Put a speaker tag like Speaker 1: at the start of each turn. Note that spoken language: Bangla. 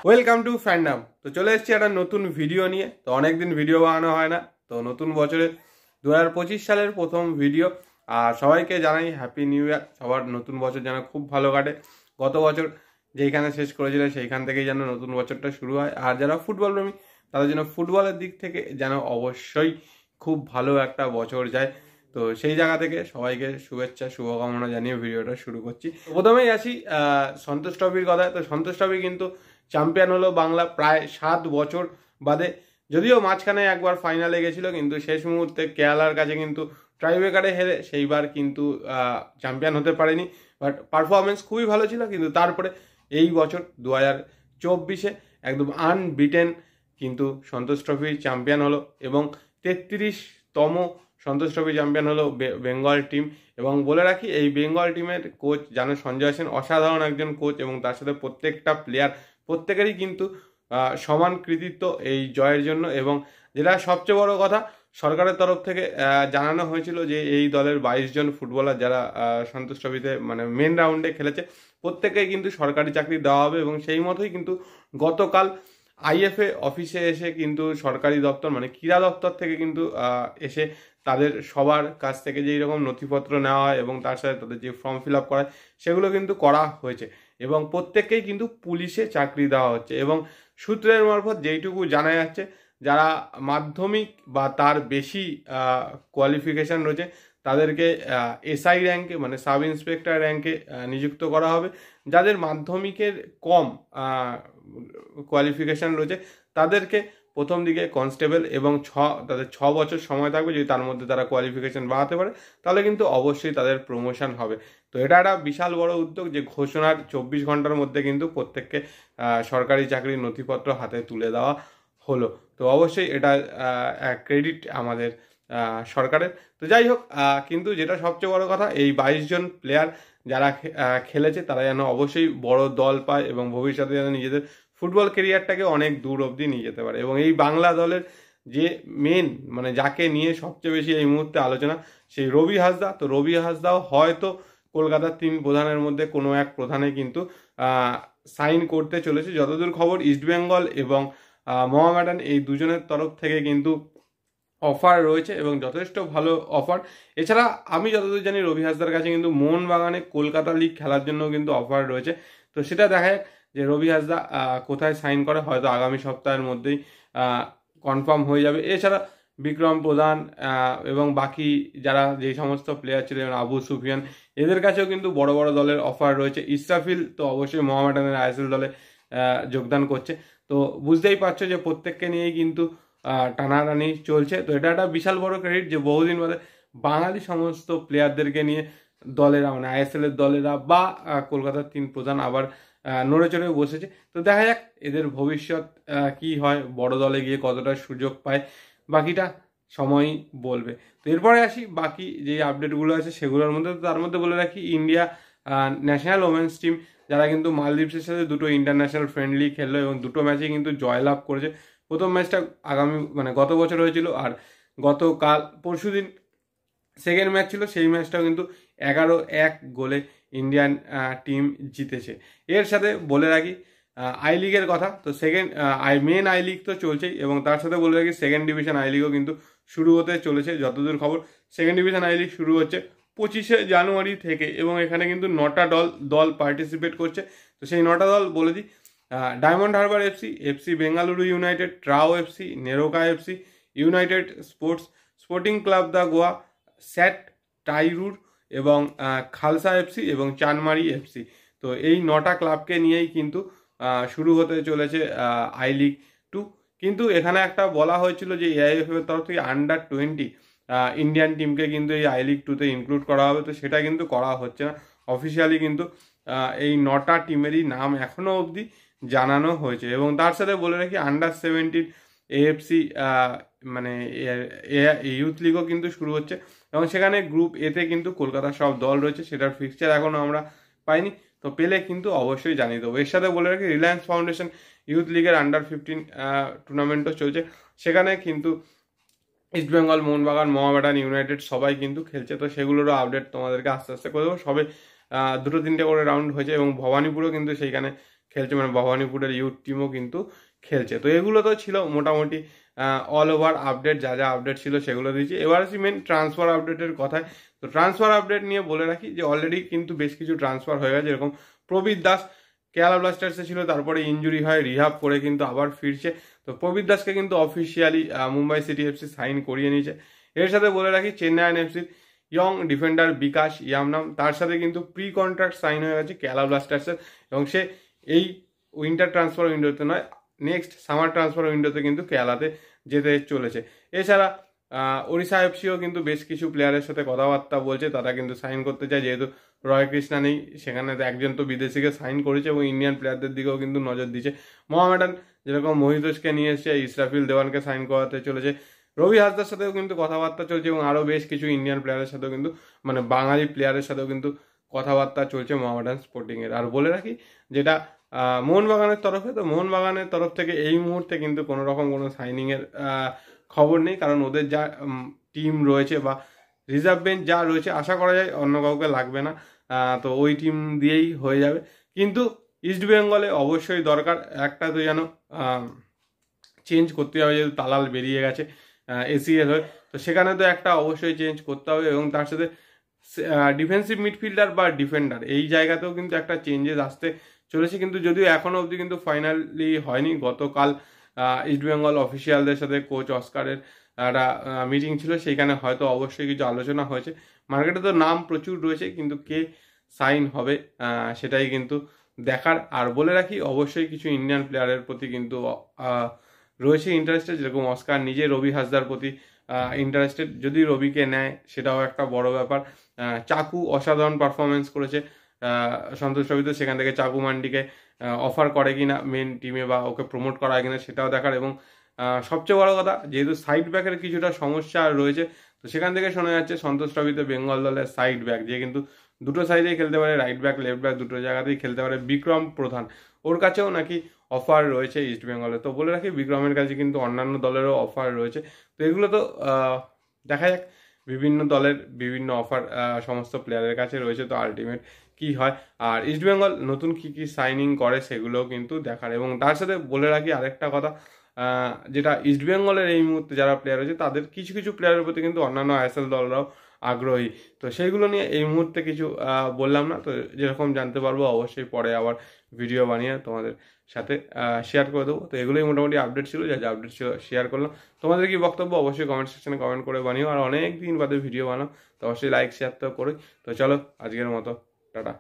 Speaker 1: Welcome to fandom. তো চলে এসেছি একটা নতুন ভিডিও নিয়ে। তো অনেকদিন ভিডিও বানানো হয় না, তো নতুন বছরে 2025 সালের প্রথম ভিডিও। আর সবাইকে জানাই হ্যাপি নিউ ইয়ার। সবার নতুন বছর যেন খুব ভালো কাটে। গত বছর যেইখানে শেষ করেছিল সেইখান থেকেই যেন নতুন বছরটা শুরু হয়। আর যারা ফুটবল প্রেমী তাদের জন্য ফুটবলের দিক থেকে যেন অবশ্যই খুব ভালো একটা বছর যায়। তো সেই জায়গা থেকে সবাইকে শুভেচ্ছা শুভকামনা জানিয়ে ভিডিওটা শুরু করছি। প্রথমেই আসি সন্তোষ ট্রফির কথায়। তো সন্তোষ ট্রফি কিন্তু চ্যাম্পিয়ন হলো বাংলা প্রায় 7 বছর বাদে। যদিও মাঝখানে একবার ফাইনালে গেছিল, কিন্তু শেষ মুহূর্তে কেরালার কাছে কিন্তু ট্রাইব্রেকারে হেরে সেইবার কিন্তু চ্যাম্পিয়ন হতে পারেনি। বাট পারফরমেন্স খুবই ভালো ছিল। কিন্তু তারপরে এই বছর 2024-এ একদম আনবিটেন কিন্তু সন্তোষ ট্রফি চ্যাম্পিয়ন হলো এবং 33তম সন্তোষ ট্রফি চ্যাম্পিয়ন হলো বেঙ্গল টিম। এবং বলে রাখি, এই বেঙ্গল টিমের কোচ জানো সঞ্জয় সেন অসাধারণ একজন কোচ, এবং তার সাথে প্রত্যেকটা প্লেয়ার প্রত্যেকেরই কিন্তু সমান কৃতিত্ব এই জয়ের জন্য। এবং যেটা সবচেয়ে বড় কথা, সরকারের তরফ থেকে জানানো হয়েছিল যে এই দলের 22 জন ফুটবলার যারা সন্তোষ ট্রফিতে মানে মেন রাউন্ডে খেলেছে প্রত্যেকেই কিন্তু সরকারি চাকরি দেওয়া হবে। এবং সেই মতোই কিন্তু গতকাল আইএফএ অফিসে এসে কিন্তু সরকারি দপ্তর মানে ক্রীড়া দপ্তর থেকে কিন্তু এসে তাদের সবার কাছ থেকে যেই রকম নথিপত্র নেওয়া হয় এবং তার সাথে তাদের যে ফর্ম ফিল আপ করা হয় সেগুলো কিন্তু করা হয়েছে। এবং প্রত্যেককেই কিন্তু পুলিশে চাকরি দেওয়া হচ্ছে। এবং সূত্রের মারফত যেইটুকু জানা যাচ্ছে, যারা মাধ্যমিক বা তার বেশি কোয়ালিফিকেশান রয়েছে তাদেরকে এসআই র্যাঙ্কে মানে সাব ইন্সপেক্টর র্যাঙ্কে নিযুক্ত করা হবে। যাদের মাধ্যমিকের কম কোয়ালিফিকেশান রয়েছে তাদেরকে প্রথম দিকে কনস্টেবল এবং তাদের 6 বছর সময় থাকবে। যদি তার মধ্যে তারা কোয়ালিফিকেশান বাড়াতে পারে তাহলে কিন্তু অবশ্যই তাদের প্রমোশন হবে। তো এটা একটা বিশাল বড় উদ্যোগ যে ঘোষণার 24 ঘন্টার মধ্যে কিন্তু প্রত্যেককে সরকারি চাকরির নথিপত্র হাতে তুলে দেওয়া হলো। তো অবশ্যই এটা ক্রেডিট আমাদের সরকারের। তো যাই হোক, কিন্তু যেটা সবচেয়ে বড় কথা, এই 22 জন প্লেয়ার যারা খেলেছে তারা যেন অবশ্যই বড় দল পায় এবং ভবিষ্যতে যেন নিজেদের ফুটবল কেরিয়ারটাকে অনেক দূর অবধি নিয়ে যেতে পারে। এবং এই বাংলা দলের যে মেন মানে যাকে নিয়ে সবচেয়ে বেশি এই মুহূর্তে আলোচনা, সেই রবি হাসদা। তো রবি হাসদাও হয়তো কলকাতার 3 প্রধানের মধ্যে কোনো এক প্রধানে কিন্তু সাইন করতে চলেছে। যতদূর খবর, ইস্টবেঙ্গল এবং মোহামেডান এই দুজনের তরফ থেকে কিন্তু অফার রয়েছে এবং যথেষ্ট ভালো অফার। এছাড়া আমি যতদূর জানি রবি হাসদার কাছে কিন্তু মোহনবাগানে কলকাতা লিগ খেলার জন্য কিন্তু অফার রয়েছে। তো সেটা দেখা যাক যে রবি হাসদা কোথায় সাইন করে, হয়তো আগামী সপ্তাহের মধ্যেই কনফার্ম হয়ে যাবে। এছাড়া বিক্রম প্রধান এবং বাকি যারা যেই সমস্ত প্লেয়ার ছিল যেমন আবু সুফিয়ান, এদের কাছেও কিন্তু বড় বড় দলের অফার রয়েছে। ইসরাফিল তো অবশ্যই মোহামেডানের আইএসএল দলে যোগদান করছে। তো বুঝতেই পারছো যে প্রত্যেককে নিয়েই কিন্তু টানাটানি চলছে। তো এটা একটা বিশাল বড় ক্রেডিট যে বহুদিন বাদে বাঙালি সমস্ত প্লেয়ারদেরকে নিয়ে দলেরা মানে আইএসএল এর দলেরা বা কলকাতার 3 প্রধান আবার নড়ে চড়ে বসেছে। তো দেখা যাক এদের ভবিষ্যৎ কি হয়, বড় দলে গিয়ে কতটা সুযোগ পায়, বাকিটা সময়ই বলবে। তো এরপরে আসি বাকি যে আপডেটগুলো আছে সেগুলোর মধ্যে। তার মধ্যে বলে রাখি, ইন্ডিয়া ন্যাশনাল ওমেন্স টিম যারা কিন্তু মালদ্বীপসের সাথে দুটো ইন্টারন্যাশনাল ফ্রেন্ডলি খেললো এবং দুটো ম্যাচে কিন্তু জয়লাভ করেছে। প্রথম ম্যাচটা গত বছর হয়েছিল, আর গতকাল পরশুদিন সেকেন্ড ম্যাচ ছিল। সেই ম্যাচটাও কিন্তু 11-1 গোলে ইন্ডিয়ান টিম জিতেছে। এর সাথে বলে রাখি আই লিগের কথা। তো মেন আই লিগ তো চলছেই, এবং তার সাথে বলে রাখি সেকেন্ড ডিভিশন আই লিগও কিন্তু শুরু হতে চলেছে। যতদূর খবর, সেকেন্ড ডিভিশন আই লিগ শুরু হচ্ছে 25শে জানুয়ারি থেকে, এবং এখানে কিন্তু 9টা দল পার্টিসিপেট করছে। তো সেই 9টা দল বলে দিই: Diamond Harbour FC Bengaluru United, TRAU FC, NEROCA FC, United Sporting Club de Goa, স্যাট টাইরুর এবং খালসা এফসি এবং চানমারি এফসি। তো এই 9টা ক্লাবকে নিয়েই কিন্তু শুরু হতে চলেছে আই লিগ 2। কিন্তু এখানে একটা বলা হয়েছিল যে এআইএফএফ এর তরফ থেকে আন্ডার-20 ইন্ডিয়ান টিমকে কিন্তু এই আই লিগ 2-তে ইনক্লুড করা হবে। তো সেটা কিন্তু করা হচ্ছে না। অফিসিয়ালি কিন্তু এই 9টা টিমেরই নাম এখনও অবধি জানানো হয়েছে। এবং তার সাথে বলে রাখি আন্ডার-17 এএফসি মানে ইউথ লিগও কিন্তু শুরু হচ্ছে, এবং সেখানে গ্রুপ এতে কিন্তু কলকাতার সব দল রয়েছে। সেটার ফিক্সচার এখনও আমরা পাইনি, তো পেলে কিন্তু অবশ্যই জানিয়ে দেবো। এর সাথে বলে রাখি রিলায়েন্স ফাউন্ডেশন ইউথ লিগের আন্ডার-15 টুর্নামেন্টও চলছে। সেখানে কিন্তু ইস্টবেঙ্গল, মোহনবাগান, মোহামেডান ইউনাইটেড সবাই কিন্তু খেলছে। তো সেগুলোরও আপডেট তোমাদেরকে আস্তে আস্তে করে দেবো। সবে 2-3টে করে রাউন্ড হয়েছে, এবং ভবানীপুরও কিন্তু সেইখানে খেলছে, মানে ভবানীপুরের ইউথ টিমও কিন্তু খেলছে। তো এগুলো তো ছিল মোটামুটি অল ওভার আপডেট, যা যা আপডেট ছিল সেগুলো দিয়েছি। এবার আসি মেন ট্রান্সফার আপডেটের কথায়। তো ট্রান্সফার আপডেট নিয়ে বলে রাখি যে অলরেডি কিন্তু বেশ কিছু ট্রান্সফার হয়ে গেছে, যেরকম প্রবীর দাস কেরালা ব্লাস্টার্সে ছিল, তারপরে ইনজুরি হয়, রিহাব করে কিন্তু আবার ফিরছে। তো প্রবীর দাসকে কিন্তু officially Mumbai city FC sign করিয়ে নিয়েছে। এর সাথে বলে রাখি চেন্নাইন এফসির ইয়ং ডিফেন্ডার বিকাশ ইয়ামনাম, তার সাথে কিন্তু প্রি কন্ট্রাক্ট সাইন হয়ে গেছে কেরালা ব্লাস্টার্সের, এবং সে এই উইন্টার ট্রান্সফার উইন্ডোতে নয়, নেক্সট সামার ট্রান্সফার উইন্ডোতে কিন্তু কেরালাতে যেতে চলেছে। এছাড়া ওড়িশা এফসিও কিন্তু বেশ কিছু প্লেয়ারের সাথে কথাবার্তা বলছে, তারা কিন্তু সাইন করতে চায়, যেহেতু রয় কৃষ্ণা নেই সেখানে, একজন তো বিদেশিকে সাইন করেছে এবং ইন্ডিয়ান প্লেয়ারদের দিকেও কিন্তু নজর দিচ্ছে। মোহামেডান যেরকম মহিতোষকে নিয়ে এসছে, ইসরাফিল দেওয়ানকে সাইন করাতে চলেছে, রবি হাসদার সাথেও কিন্তু কথাবার্তা চলছে, এবং আরও বেশ কিছু ইন্ডিয়ান প্লেয়ারের সাথেও কিন্তু, মানে বাঙালি প্লেয়ারের সাথেও কিন্তু কথাবার্তা চলছে মোহামেডান স্পোর্টিংয়ের। আর বলে রাখি যেটা মোহনবাগানের তরফে, তো মোহনবাগানের তরফ থেকে এই মুহূর্তে কিন্তু কোনো রকম কোনো সাইনিংয়ের খবর নেই, কারণ ওদের যা টিম রয়েছে বা রিজার্ভ বেঞ্চ যা রয়েছে, আশা করা যায় অন্য কাউকে লাগবে না, তো ওই টিম দিয়েই হয়ে যাবে। কিন্তু ইস্ট বেঙ্গলে অবশ্যই দরকার একটা, তো যেন চেঞ্জ করতে হবে, যেহেতু তালাল বেরিয়ে গেছে এসিএল হয়ে, তো সেখানে তো একটা অবশ্যই চেঞ্জ করতে হবে, এবং তার সাথে ডিফেন্সিভ মিডফিল্ডার বা ডিফেন্ডার এই জায়গাতেও কিন্তু একটা চেঞ্জেস আসতে চলেছে। কিন্তু যদিও এখনও অবধি কিন্তু ফাইনালি হয়নি। গতকাল ইস্টবেঙ্গল অফিসিয়ালদের সাথে কোচ অস্কারের একটা মিটিং ছিল, সেইখানে হয়তো অবশ্যই কিছু আলোচনা হয়েছে। মার্কেটে তো নাম প্রচুর রয়েছে, কিন্তু কে সাইন হবে সেটাই কিন্তু দেখার। আর বলে রাখি অবশ্যই কিছু ইন্ডিয়ান প্লেয়ারের প্রতি কিন্তু রয়েছে ইন্টারেস্টেড, যেরকম অস্কার নিজে রবি হাসদার প্রতি ইন্টারেস্টেড, যদি রবিকে নেয় সেটাও একটা বড় ব্যাপার। চাকু অসাধারণ পারফরমেন্স করেছে সন্তোষ ট্রফিতে, সেখান থেকে চাকু মান্ডিকে অফার করে কিনা মেন টিমে, বা ওকে প্রমোট করা হয় কিনা সেটাও দেখার। এবং সবচেয়ে বড় কথা, যেহেতু সাইড ব্যাকের কিছুটা সমস্যা রয়েছে, তো সেখান থেকে শোনা যাচ্ছে সন্তোষ ট্রফিতে বেঙ্গল দলের সাইড ব্যাক, যে কিন্তু দুটো সাইডেই খেলতে পারে, রাইট ব্যাক লেফট ব্যাক দুটো জায়গাতেই খেলতে পারে, বিক্রম প্রধান, ওর কাছেও নাকি অফার রয়েছে ইস্ট বেঙ্গলে। তো বলে রাখি বিক্রমের কাছে কিন্তু অন্যান্য দলেরও অফার রয়েছে। তো এগুলো তো দেখা যাক, বিভিন্ন দলের বিভিন্ন অফার সমস্ত প্লেয়ারের কাছে রয়েছে, তো আলটিমেট কি হয়। আর ইস্টবেঙ্গল নতুন কি কি সাইনিং করে সেগুলোও কিন্তু দেখার। এবং তার সাথে বলে রাখি আরেকটা কথা, যেটা ইস্টবেঙ্গলের এই মুহূর্তে যারা প্লেয়ার রয়েছে, তাদের কিছু কিছু প্লেয়ারের প্রতি কিন্তু অন্যান্য আইএসএল দলরাও আগ্রহী। তো সেইগুলো নিয়ে এই মুহূর্তে কিছু বললাম না, তো যেরকম জানতে পারবো অবশ্যই পরে আবার ভিডিও বানিয়ে তোমাদের সাথে শেয়ার করে দেবো। তো এগুলোই মোটামুটি আপডেট ছিল, যা যা আপডেট ছিল শেয়ার করলাম। তোমাদের কি বক্তব্য অবশ্যই কমেন্ট সেকশনে কমেন্ট করে বানিও, আর অনেক দিন বাদে ভিডিও বানাও, তো অবশ্যই লাইক শেয়ার তো করে। তো চলো আজকের মতো টাটা।